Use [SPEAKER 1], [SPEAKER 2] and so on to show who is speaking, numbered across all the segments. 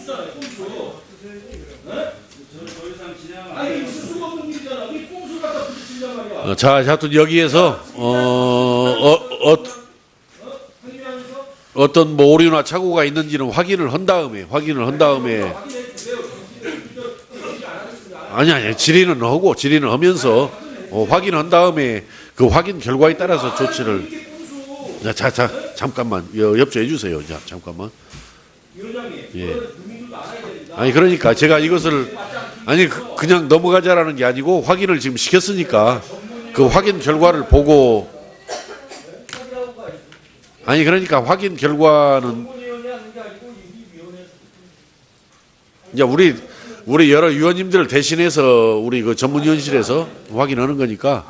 [SPEAKER 1] 꼼수잖아요, 꼼수. 네? 아니, 있을 수가 없는 일이잖아. 이 꼼수 갖다 부딪히란 말이야.
[SPEAKER 2] 자, 또 여기에서 어떤 뭐 오류나 착오가 있는지는 확인을 한 다음에 아니 질의는 하면서 확인한 다음에 그 확인 결과에 따라서 조치를 자 잠깐만 협조해 주세요. 자 잠깐만. 예. 아니 그러니까 제가 이것을 그냥 넘어가자라는 게 아니고 확인을 지금 시켰으니까 그 확인 결과를 보고 아니 그러니까 확인 결과는 이제 우리 여러 위원님들 대신해서 우리 그 전문위원실에서 확인하는 거니까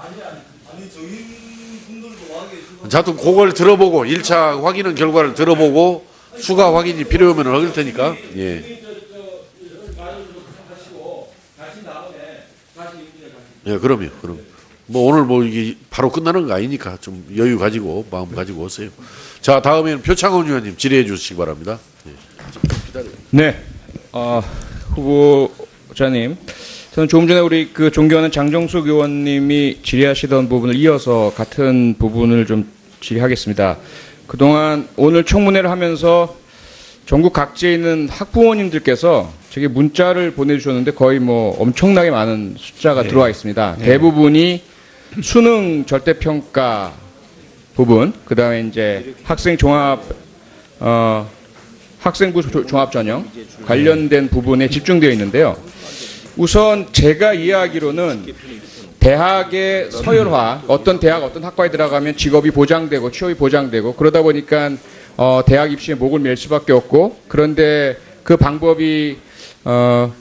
[SPEAKER 2] 자 또 그걸 들어보고 1차 확인한 결과를 들어보고 추가 확인이 필요하면 하길 테니까 예. 예, 그럼 뭐 오늘 뭐 이게 바로 끝나는 거 아니니까 좀 여유 가지고 마음 가지고 오세요. 자 다음에는 표창원 의원님 질의해 주시기 바랍니다. 예. 기다려요.
[SPEAKER 3] 네, 후보자님, 저는 조금 전에 우리 그 존경하는 장정숙 의원님이 질의하시던 부분을 이어서 같은 부분을 좀 질의하겠습니다. 그동안 오늘 청문회를 하면서 전국 각지에 있는 학부모님들께서 제게 문자를 보내주셨는데 거의 뭐 엄청나게 많은 숫자가 들어와 있습니다. 대부분이 수능 절대평가 부분, 그 다음에 이제 학생부 종합전형 관련된 부분에 집중되어 있는데요. 우선 제가 이해하기로는 대학의 서열화, 어떤 대학, 어떤 학과에 들어가면 직업이 보장되고 취업이 보장되고 그러다 보니까 대학 입시에 목을 맬 수밖에 없고 그런데 그 방법이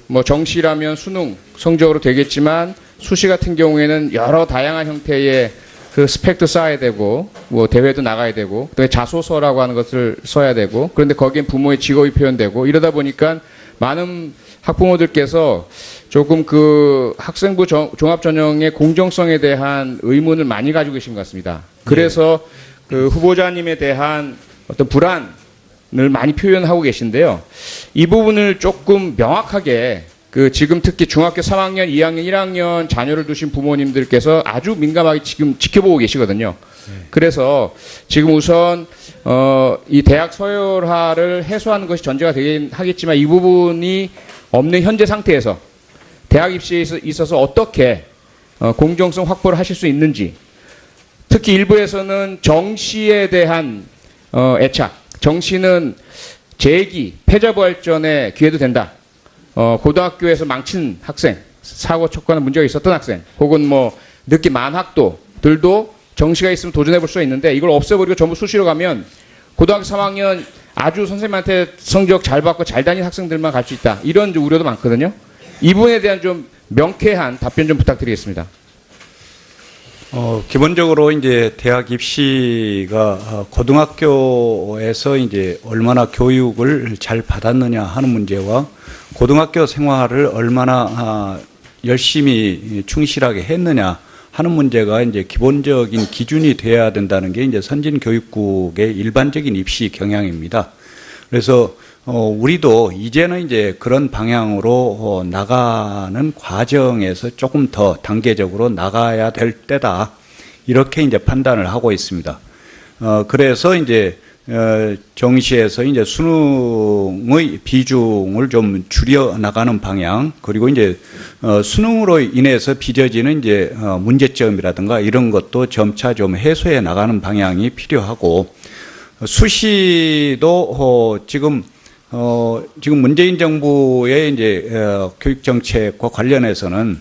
[SPEAKER 3] 뭐 정시라면 수능 성적으로 되겠지만 수시 같은 경우에는 여러 다양한 형태의 그 스펙도 쌓아야 되고 뭐 대회도 나가야 되고 또 자소서라고 하는 것을 써야 되고 그런데 거기엔 부모의 직업이 표현되고 이러다 보니까 많은 학부모들께서 조금 그 학생부 종합전형의 공정성에 대한 의문을 많이 가지고 계신 것 같습니다. 그래서 그 후보자님에 대한 어떤 불안을 많이 표현하고 계신데요. 이 부분을 조금 명확하게 그 지금 특히 중학교 3학년, 2학년, 1학년 자녀를 두신 부모님들께서 아주 민감하게 지금 지켜보고 계시거든요. 그래서 지금 우선 이 대학 서열화를 해소하는 것이 전제가 되긴 하겠지만 이 부분이 없는 현재 상태에서 대학 입시에 있어서 어떻게 공정성 확보를 하실 수 있는지 특히 일부에서는 정시에 대한 애착, 정시는 재기, 패자부활전의 기회도 된다. 고등학교에서 망친 학생, 사고 척과는 문제가 있었던 학생, 혹은 뭐 늦게 만학도들도 정시가 있으면 도전해 볼 수가 있는데 이걸 없애버리고 전부 수시로 가면 고등학교 3학년 아주 선생님한테 성적 잘 받고 잘 다닌 학생들만 갈 수 있다. 이런 우려도 많거든요. 이 부분에 대한 좀 명쾌한 답변 좀 부탁드리겠습니다.
[SPEAKER 4] 기본적으로 이제 대학 입시가 고등학교에서 이제 얼마나 교육을 잘 받았느냐 하는 문제와 고등학교 생활을 얼마나 열심히 충실하게 했느냐 하는 문제가 이제 기본적인 기준이 돼야 된다는 게 이제 선진교육국의 일반적인 입시 경향입니다. 그래서 우리도 이제는 이제 그런 방향으로 나가는 과정에서 조금 더 단계적으로 나가야 될 때다. 이렇게 이제 판단을 하고 있습니다. 그래서 이제 정시에서 이제 수능의 비중을 좀 줄여 나가는 방향, 그리고 이제 수능으로 인해서 빚어지는 이제 문제점이라든가 이런 것도 점차 좀 해소해 나가는 방향이 필요하고, 수시도 지금 문재인 정부의 이제 교육 정책과 관련해서는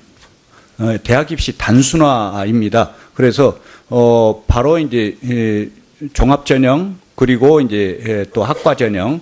[SPEAKER 4] 대학 입시 단순화입니다. 그래서 바로 이제 종합전형, 그리고 이제 또 학과 전형,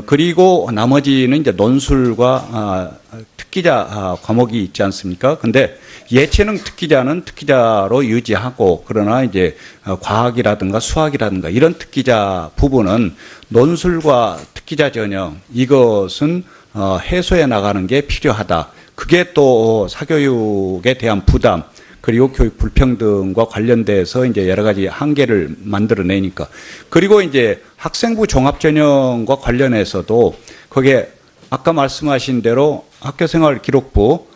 [SPEAKER 4] 그리고 나머지는 이제 논술과 특기자 과목이 있지 않습니까? 근데 예체능 특기자는 특기자로 유지하고, 그러나 이제 과학이라든가 수학이라든가 이런 특기자 부분은 논술과 특기자 전형, 이것은 해소해 나가는 게 필요하다. 그게 또 사교육에 대한 부담, 그리고 교육 불평등과 관련돼서 이제 여러 가지 한계를 만들어내니까. 그리고 이제 학생부 종합전형과 관련해서도 거기에 아까 말씀하신 대로 학교생활 기록부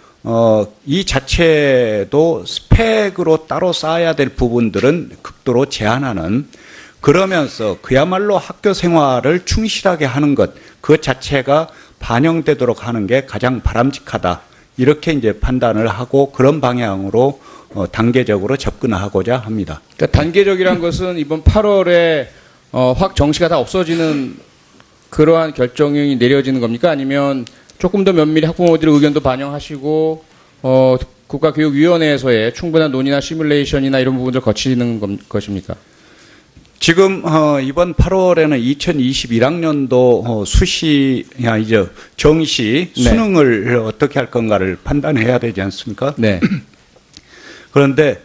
[SPEAKER 4] 이 자체도 스펙으로 따로 쌓아야 될 부분들은 극도로 제한하는, 그러면서 그야말로 학교 생활을 충실하게 하는 것, 그 자체가 반영되도록 하는 게 가장 바람직하다. 이렇게 이제 판단을 하고 그런 방향으로 단계적으로 접근하고자 합니다.
[SPEAKER 3] 그러니까 단계적이란 것은 이번 8월에 확 정시가 다 없어지는 그러한 결정이 내려지는 겁니까? 아니면 조금 더 면밀히 학부모들의 의견도 반영하시고 국가교육위원회에서의 충분한 논의나 시뮬레이션이나 이런 부분들 거치는 것입니까?
[SPEAKER 4] 지금 이번 8월에는 2021학년도 이제 정시
[SPEAKER 3] 네.
[SPEAKER 4] 수능을 어떻게 할 건가를 판단해야 되지 않습니까?
[SPEAKER 3] 네.
[SPEAKER 4] 그런데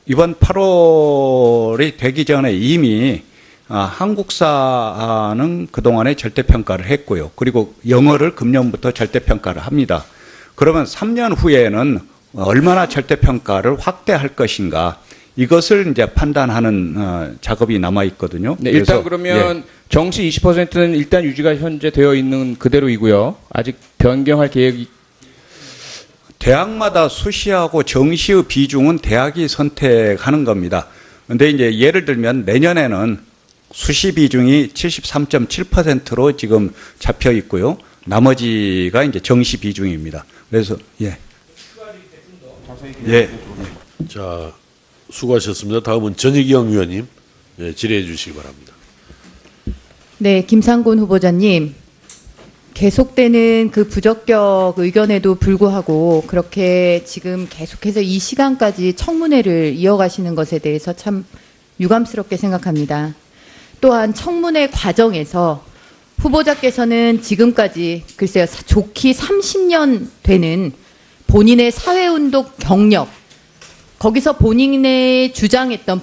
[SPEAKER 4] 이번 8월이 되기 전에 이미 한국사는 그동안에 절대평가를 했고요. 그리고 영어를 금년부터 절대평가를 합니다. 그러면 3년 후에는 얼마나 절대평가를 확대할 것인가, 이것을 이제 판단하는 작업이 남아 있거든요.
[SPEAKER 3] 네, 일단 그러면 정시 20%는 일단 유지가 현재 되어 있는 그대로이고요. 아직 변경할 계획이
[SPEAKER 4] 대학마다 수시하고 정시의 비중은 대학이 선택하는 겁니다. 그런데 이제 예를 들면 내년에는 수시 비중이 73.7%로 지금 잡혀 있고요. 나머지가 이제 정시 비중입니다. 그래서
[SPEAKER 2] 자, 수고하셨습니다. 다음은 전익영 의원님 질의해 주시기 바랍니다.
[SPEAKER 5] 네, 김상곤 후보자님. 계속되는 그 부적격 의견에도 불구하고 그렇게 지금 계속해서 이 시간까지 청문회를 이어가시는 것에 대해서 참 유감스럽게 생각합니다. 또한 청문회 과정에서 후보자께서는 지금까지 글쎄요, 좋기 30년 되는 본인의 사회운동 경력, 거기서 본인이 주장했던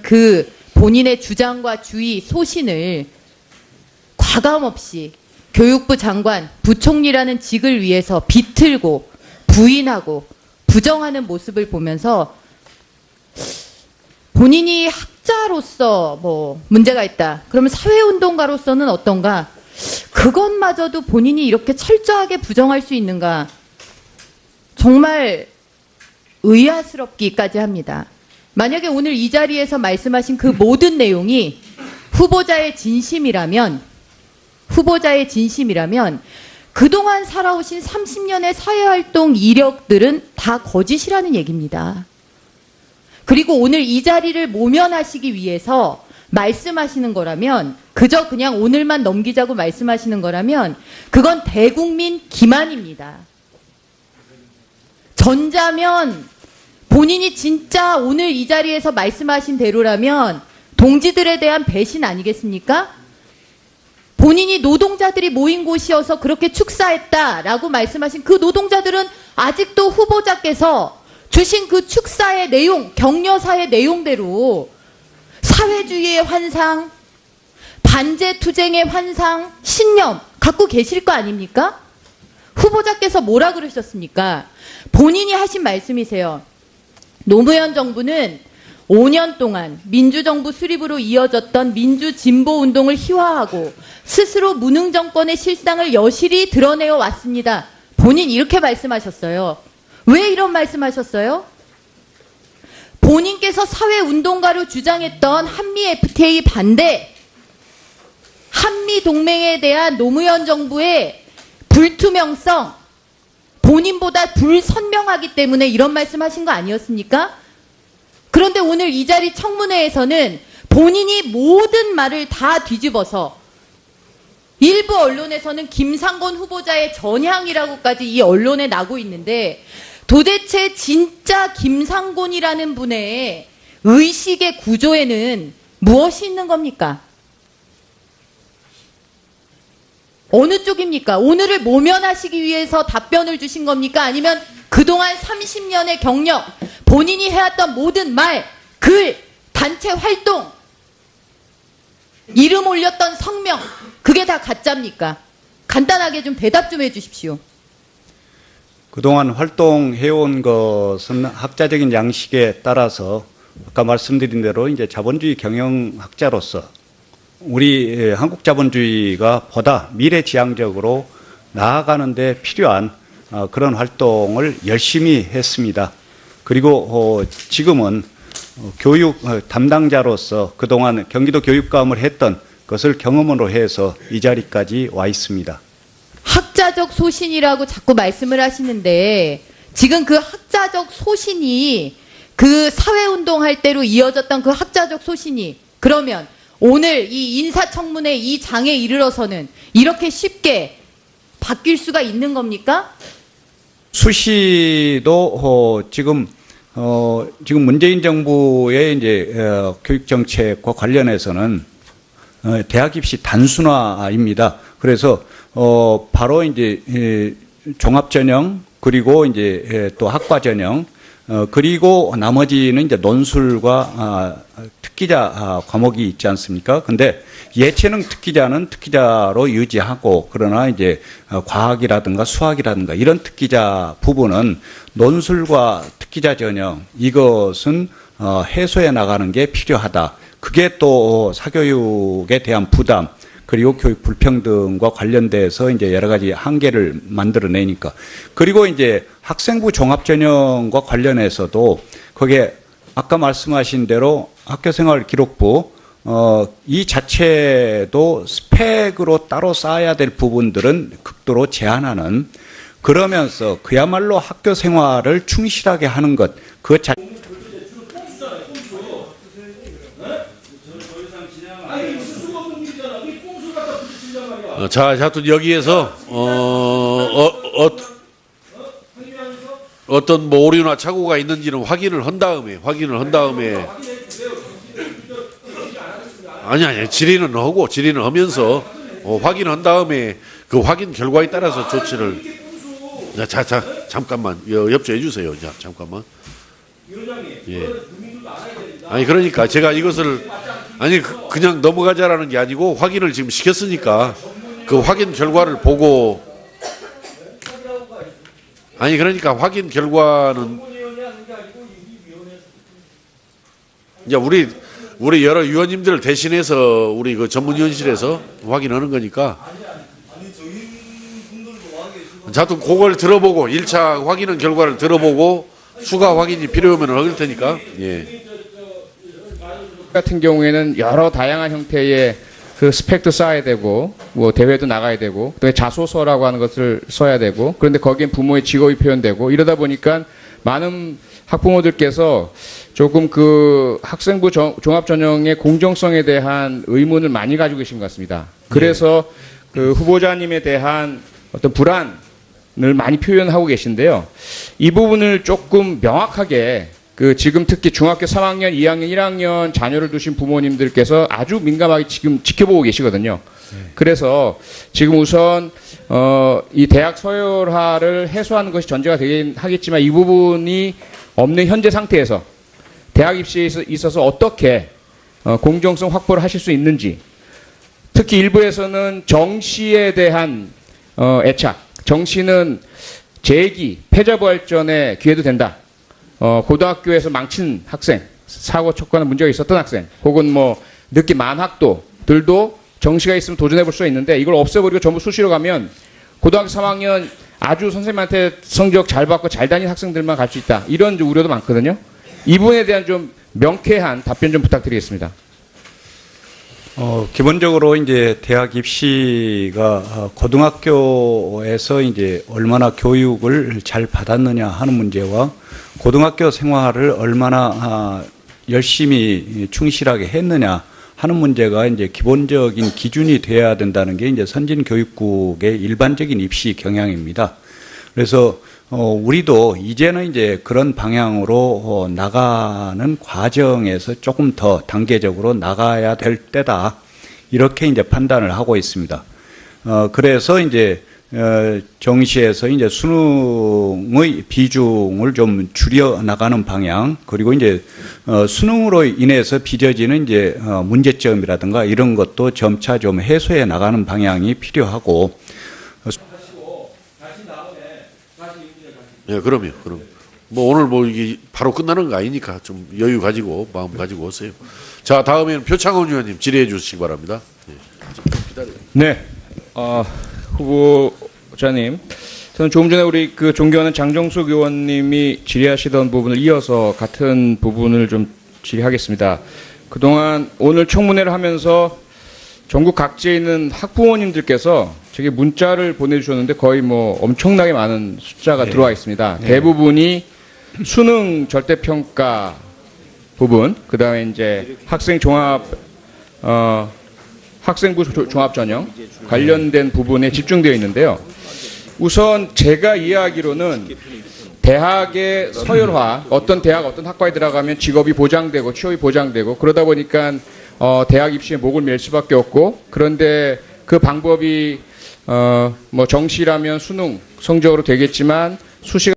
[SPEAKER 5] 그 본인의 주장과 주의, 소신을 과감없이 교육부 장관, 부총리라는 직을 위해서 비틀고 부인하고 부정하는 모습을 보면서 본인이 학자로서 뭐 문제가 있다. 그러면 사회운동가로서는 어떤가? 그것마저도 본인이 이렇게 철저하게 부정할 수 있는가? 정말 의아스럽기까지 합니다. 만약에 오늘 이 자리에서 말씀하신 그 모든 내용이 후보자의 진심이라면 그동안 살아오신 30년의 사회활동 이력들은 다 거짓이라는 얘기입니다. 그리고 오늘 이 자리를 모면하시기 위해서 말씀하시는 거라면, 그저 그냥 오늘만 넘기자고 말씀하시는 거라면 그건 대국민 기만입니다. 전자면 본인이 진짜 오늘 이 자리에서 말씀하신 대로라면 동지들에 대한 배신 아니겠습니까? 본인이 노동자들이 모인 곳이어서 그렇게 축사했다라고 말씀하신 그 노동자들은 아직도 후보자께서 주신 그 축사의 내용, 격려사의 내용대로 사회주의의 환상, 반제투쟁의 환상, 신념 갖고 계실 거 아닙니까? 후보자께서 뭐라 그러셨습니까? 본인이 하신 말씀이세요. 노무현 정부는 5년 동안 민주정부 수립으로 이어졌던 민주진보운동을 희화하고 스스로 무능 정권의 실상을 여실히 드러내어 왔습니다. 본인 이렇게 말씀하셨어요. 왜 이런 말씀하셨어요? 본인께서 사회운동가로 주장했던 한미 FTA 반대, 한미 동맹에 대한 노무현 정부의 불투명성, 본인보다 불선명하기 때문에 이런 말씀하신 거 아니었습니까? 그런데 오늘 이 자리 청문회에서는 본인이 모든 말을 다 뒤집어서 일부 언론에서는 김상곤 후보자의 전향이라고까지 이 언론에 나고 있는데, 도대체 진짜 김상곤이라는 분의 의식의 구조에는 무엇이 있는 겁니까? 어느 쪽입니까? 오늘을 모면하시기 위해서 답변을 주신 겁니까? 아니면 그동안 30년의 경력, 본인이 해왔던 모든 말, 글, 단체 활동, 이름 올렸던 성명, 그게 다 가짜입니까? 간단하게 좀 대답 좀 해주십시오.
[SPEAKER 4] 그동안 활동해온 것은 학자적인 양식에 따라서 아까 말씀드린 대로 이제 자본주의 경영학자로서 우리 한국 자본주의가 보다 미래지향적으로 나아가는 데 필요한 그런 활동을 열심히 했습니다. 그리고 지금은 교육 담당자로서 그동안 경기도 교육감을 했던 것을 경험으로 해서 이 자리까지 와 있습니다.
[SPEAKER 5] 학자적 소신이라고 자꾸 말씀을 하시는데 지금 그 학자적 소신이 그 사회운동할 때로 이어졌던 그 학자적 소신이 그러면 오늘 이 인사청문회 이 장에 이르러서는 이렇게 쉽게 바뀔 수가 있는 겁니까?
[SPEAKER 4] 수시도 지금 문재인 정부의 이제 교육 정책과 관련해서는 대학 입시 단순화입니다. 그래서 바로 이제 종합 전형 그리고 이제 또 학과 전형 그리고 나머지는 이제 논술과 특기자 과목이 있지 않습니까? 근데 예체능 특기자는 특기자로 유지하고 그러나 이제 과학이라든가 수학이라든가 이런 특기자 부분은 논술과 특기자 전형 이것은 해소해 나가는 게 필요하다. 그게 또 사교육에 대한 부담 그리고 교육 불평등과 관련돼서 이제 여러 가지 한계를 만들어내니까. 그리고 이제 학생부 종합전형과 관련해서도 거기에 아까 말씀하신 대로 학교생활 기록부 이 자체도 스펙으로 따로 쌓아야 될 부분들은 극도로 제한하는 그러면서 그야말로 학교 생활을 충실하게 하는 것 그 자체
[SPEAKER 2] 자, 또 여기에서 어떤 뭐 오류나 착오가 있는지는 확인을 한 다음에 아니 질의는 하면서 확인한 다음에 그 확인 결과에 따라서 조치를 잠깐만 협조해 주세요. 자, 잠깐만. 예. 아니 그러니까 제가 이것을 그냥 넘어가자라는 게 아니고 확인을 지금 시켰으니까 그 확인 결과를 보고 그러니까 확인 결과는 이제 우리 여러 위원님들을 대신해서 우리 그 전문위원실에서 확인하는 거니까 자, 또 그걸 들어보고 1차 확인한 결과를 들어보고 추가 확인이 필요하면 하길 테니까. 예.
[SPEAKER 3] 같은 경우에는 여러 다양한 형태의 그 스펙도 쌓아야 되고 뭐 대회도 나가야 되고 또 자소서라고 하는 것을 써야 되고 그런데 거기엔 부모의 직업이 표현되고 이러다 보니까 많은 학부모들께서 조금 그 학생부 종합전형의 공정성에 대한 의문을 많이 가지고 계신 것 같습니다. 그래서 그 후보자님에 대한 어떤 불안을 많이 표현하고 계신데요. 이 부분을 조금 명확하게 그 지금 특히 중학교 3학년, 2학년, 1학년 자녀를 두신 부모님들께서 아주 민감하게 지금 지켜보고 계시거든요. 그래서 지금 우선 이 대학 서열화를 해소하는 것이 전제가 되긴 하겠지만 이 부분이 없는 현재 상태에서 대학 입시에 있어서 어떻게 공정성 확보를 하실 수 있는지 특히 일부에서는 정시에 대한 애착, 정시는 재기, 패자부활전의 기회도 된다. 고등학교에서 망친 학생, 사고 쳤거나 문제가 있었던 학생, 혹은 뭐 늦게 만학도들도 정시가 있으면 도전해 볼 수가 있는데 이걸 없애버리고 전부 수시로 가면 고등학교 3학년 아주 선생님한테 성적 잘 받고 잘 다닌 학생들만 갈 수 있다. 이런 우려도 많거든요. 이 부분에 대한 좀 명쾌한 답변 좀 부탁드리겠습니다.
[SPEAKER 4] 기본적으로 이제 대학 입시가 고등학교에서 이제 얼마나 교육을 잘 받았느냐 하는 문제와 고등학교 생활을 얼마나 열심히 충실하게 했느냐 하는 문제가 이제 기본적인 기준이 돼야 된다는 게 이제 선진교육국의 일반적인 입시 경향입니다. 그래서 우리도 이제는 이제 그런 방향으로 나가는 과정에서 조금 더 단계적으로 나가야 될 때다. 이렇게 이제 판단을 하고 있습니다. 그래서 이제 정시에서 이제 수능의 비중을 좀 줄여 나가는 방향, 그리고 이제 수능으로 인해서 빚어지는 이제 문제점이라든가 이런 것도 점차 좀 해소해 나가는 방향이 필요하고.
[SPEAKER 2] 예, 그럼요. 뭐 오늘 뭐 이게 바로 끝나는 거 아니니까 좀 여유 가지고 마음 가지고 오세요. 자, 다음에는 표창원 의원님 질의해 주시기 바랍니다. 예, 좀 기다려요.
[SPEAKER 3] 네, 후보자님, 저는 조금 전에 우리 그 존경하는 장정숙 의원님이 질의하시던 부분을 이어서 같은 부분을 좀 질의하겠습니다. 그동안 오늘 청문회를 하면서 전국 각지에 있는 학부모님들께서 제게 문자를 보내주셨는데 거의 뭐 엄청나게 많은 숫자가 들어와 있습니다. 대부분이 수능 절대평가 부분, 그 다음에 이제 학생부 종합전형 관련된 부분에 집중되어 있는데요. 우선 제가 이해하기로는 대학의 서열화, 어떤 대학, 어떤 학과에 들어가면 직업이 보장되고 취업이 보장되고 그러다 보니까 대학 입시에 목을 맬 수밖에 없고, 그런데 그 방법이 뭐 정시라면 수능 성적으로 되겠지만 수시가